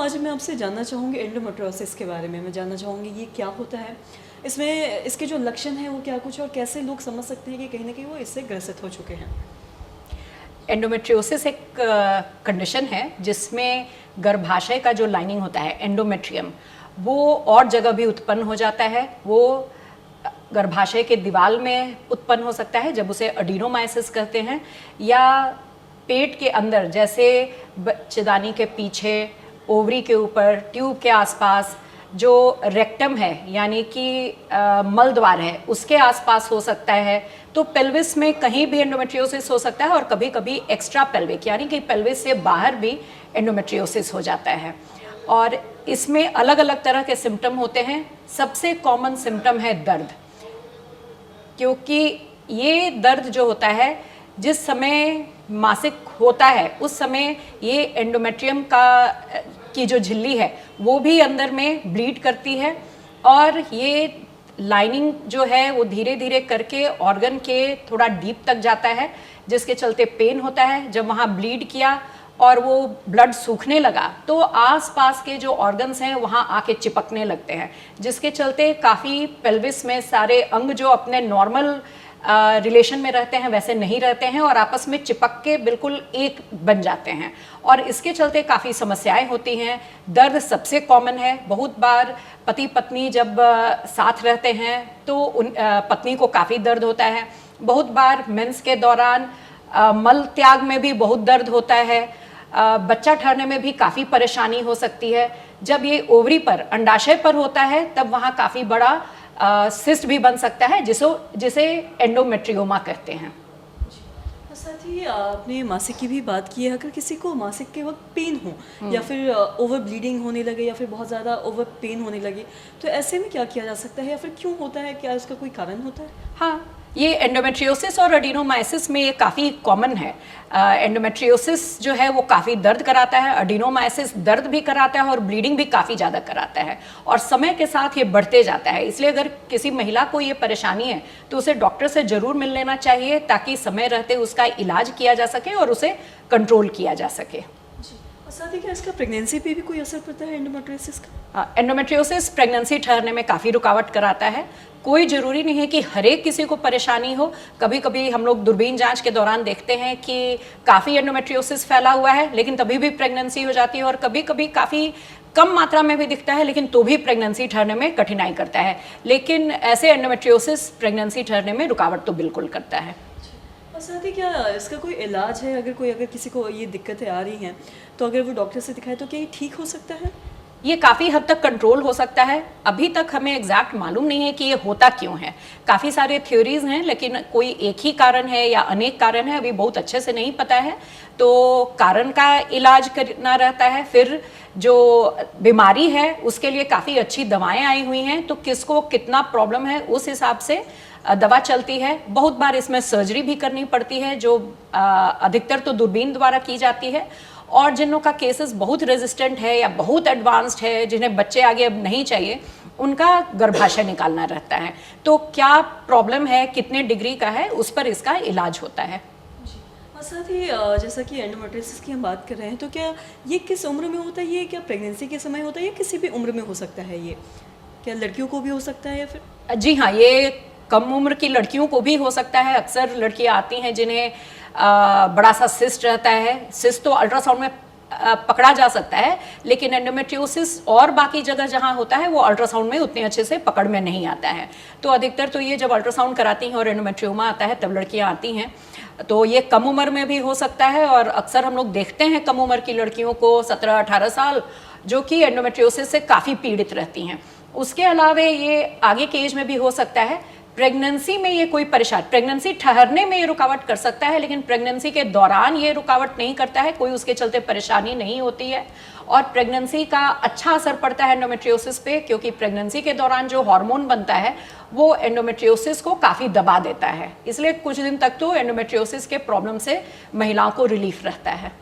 आज मैं आपसे जानना चाहूँगी एंडोमेट्रियोसिस के बारे में। मैं जानना चाहूँगी ये क्या होता है, इसमें इसके जो लक्षण हैं वो क्या कुछ, और कैसे लोग समझ सकते हैं कि कहीं न कहीं वो इससे ग्रसित हो चुके हैं? एंडोमेट्रियोसिस एक कंडीशन है जिसमें गर्भाशय का जो लाइनिंग होता है एंडोमेट्रियम, वो और जगह भी उत्पन्न हो जाता है। वो गर्भाशय के दीवार में उत्पन्न हो सकता है जब उसे अडीनोमाइसिस कहते हैं, या पेट के अंदर जैसे बच्चेदानी के पीछे, ओवरी के ऊपर, ट्यूब के आसपास, जो रेक्टम है यानी कि मल द्वार है उसके आसपास हो सकता है। तो पेल्विस में कहीं भी एंडोमेट्रियोसिस हो सकता है, और कभी कभी एक्स्ट्रा पेल्विक यानी कि पेल्विस से बाहर भी एंडोमेट्रियोसिस हो जाता है। और इसमें अलग अलग तरह के सिम्टम होते हैं। सबसे कॉमन सिम्टम है दर्द, क्योंकि ये दर्द जो होता है जिस समय मासिक होता है उस समय ये एंडोमेट्रियम की जो झिल्ली है वो भी अंदर में ब्लीड करती है, और ये लाइनिंग जो है वो धीरे धीरे करके ऑर्गन के थोड़ा डीप तक जाता है, जिसके चलते पेन होता है। जब वहाँ ब्लीड किया और वो ब्लड सूखने लगा तो आसपास के जो ऑर्गन्स हैं वहाँ आके चिपकने लगते हैं, जिसके चलते काफ़ी पेल्विस में सारे अंग जो अपने नॉर्मल रिलेशन में रहते हैं वैसे नहीं रहते हैं, और आपस में चिपक के बिल्कुल एक बन जाते हैं, और इसके चलते काफ़ी समस्याएं होती हैं। दर्द सबसे कॉमन है। बहुत बार पति पत्नी जब साथ रहते हैं तो पत्नी को काफ़ी दर्द होता है। बहुत बार मेंस के दौरान मल त्याग में भी बहुत दर्द होता है। बच्चा ठहरने में भी काफ़ी परेशानी हो सकती है। जब ये ओवरी पर, अंडाशय पर होता है तब वहाँ काफ़ी बड़ा सिस्ट भी बन सकता है, जिसे एंडोमेट्रियोमा कहते हैं। साथ ही आपने मासिक की भी बात की है। अगर किसी को मासिक के वक्त पेन हो या फिर ओवर ब्लीडिंग होने लगे या फिर बहुत ज़्यादा ओवर पेन होने लगे, तो ऐसे में क्या किया जा सकता है या फिर क्यों होता है? क्या इसका कोई कारण होता है? हाँ, ये एंडोमेट्रियोसिस और अडीनोमाइसिस में ये काफ़ी कॉमन है। एंडोमेट्रियोसिस जो है वो काफ़ी दर्द कराता है, अडीनोमाइसिस दर्द भी कराता है और ब्लीडिंग भी काफ़ी ज़्यादा कराता है, और समय के साथ ये बढ़ते जाता है। इसलिए अगर किसी महिला को ये परेशानी है तो उसे डॉक्टर से ज़रूर मिल लेना चाहिए, ताकि समय रहते उसका इलाज किया जा सके और उसे कंट्रोल किया जा सके। साथ ही क्या इसका प्रेगनेंसी पे भी कोई असर पड़ता है एंडोमेट्रियोसिस का? एंडोमेट्रियोसिस प्रेगनेंसी ठहरने में काफ़ी रुकावट कराता है। कोई ज़रूरी नहीं है कि हर एक किसी को परेशानी हो। कभी कभी हम लोग दूरबीन जांच के दौरान देखते हैं कि काफ़ी एंडोमेट्रियोसिस फैला हुआ है लेकिन तभी भी प्रेगनेंसी हो जाती है, और कभी कभी काफ़ी कम मात्रा में भी दिखता है लेकिन तो भी प्रेगनेंसी ठहरने में कठिनाई करता है। लेकिन ऐसे एंडोमेट्रियोसिस प्रेगनेंसी ठहरने में रुकावट तो बिल्कुल करता है। और साथ ही क्या इसका कोई इलाज है? अगर किसी को ये दिक्कतें आ रही हैं तो अगर वो डॉक्टर से दिखाए तो क्या ये ठीक हो सकता है? ये काफ़ी हद तक कंट्रोल हो सकता है। अभी तक हमें एग्जैक्ट मालूम नहीं है कि ये होता क्यों है। काफ़ी सारे थ्योरीज हैं लेकिन कोई एक ही कारण है या अनेक कारण है अभी बहुत अच्छे से नहीं पता है। तो कारण का इलाज करना रहता है। फिर जो बीमारी है उसके लिए काफ़ी अच्छी दवाएं आई हुई हैं, तो किसको कितना प्रॉब्लम है उस हिसाब से दवा चलती है। बहुत बार इसमें सर्जरी भी करनी पड़ती है, जो अधिकतर तो दूरबीन द्वारा की जाती है, और जिन लोगों का केसेस बहुत रेजिस्टेंट है या बहुत एडवांस्ड है, जिन्हें बच्चे आगे अब नहीं चाहिए, उनका गर्भाशय निकालना रहता है। तो क्या प्रॉब्लम है, कितने डिग्री का है, उस पर इसका इलाज होता है। और साथ ही जैसा कि एंडोमेट्रियोसिस की हम बात कर रहे हैं, तो क्या ये किस उम्र में होता है? ये क्या प्रेगनेंसी के समय होता है या किसी भी उम्र में हो सकता है? ये क्या लड़कियों को भी हो सकता है या फिर? जी हाँ, ये कम उम्र की लड़कियों को भी हो सकता है। अक्सर लड़कियां आती हैं जिन्हें बड़ा सा सिस्ट रहता है। सिस्ट तो अल्ट्रासाउंड में पकड़ा जा सकता है, लेकिन एंडोमेट्रियोसिस और बाकी जगह जहां होता है वो अल्ट्रासाउंड में उतने अच्छे से पकड़ में नहीं आता है। तो अधिकतर तो ये जब अल्ट्रासाउंड कराती हैं और एंडोमेट्रियोमा आता है तब लड़कियां आती हैं। तो ये कम उम्र में भी हो सकता है, और अक्सर हम लोग देखते हैं कम उम्र की लड़कियों को 17-18 साल जो कि एंडोमेट्रियोसिस से काफ़ी पीड़ित रहती हैं। उसके अलावा ये आगे के एज में भी हो सकता है। प्रेगनेंसी में ये कोई परेशानी, प्रेगनेंसी ठहरने में ये रुकावट कर सकता है, लेकिन प्रेगनेंसी के दौरान ये रुकावट नहीं करता है, कोई उसके चलते परेशानी नहीं होती है। और प्रेगनेंसी का अच्छा असर पड़ता है एंडोमेट्रियोसिस पे, क्योंकि प्रेगनेंसी के दौरान जो हार्मोन बनता है वो एंडोमेट्रियोसिस को काफ़ी दबा देता है। इसलिए कुछ दिन तक तो एंडोमेट्रियोसिस के प्रॉब्लम से महिलाओं को रिलीफ रहता है।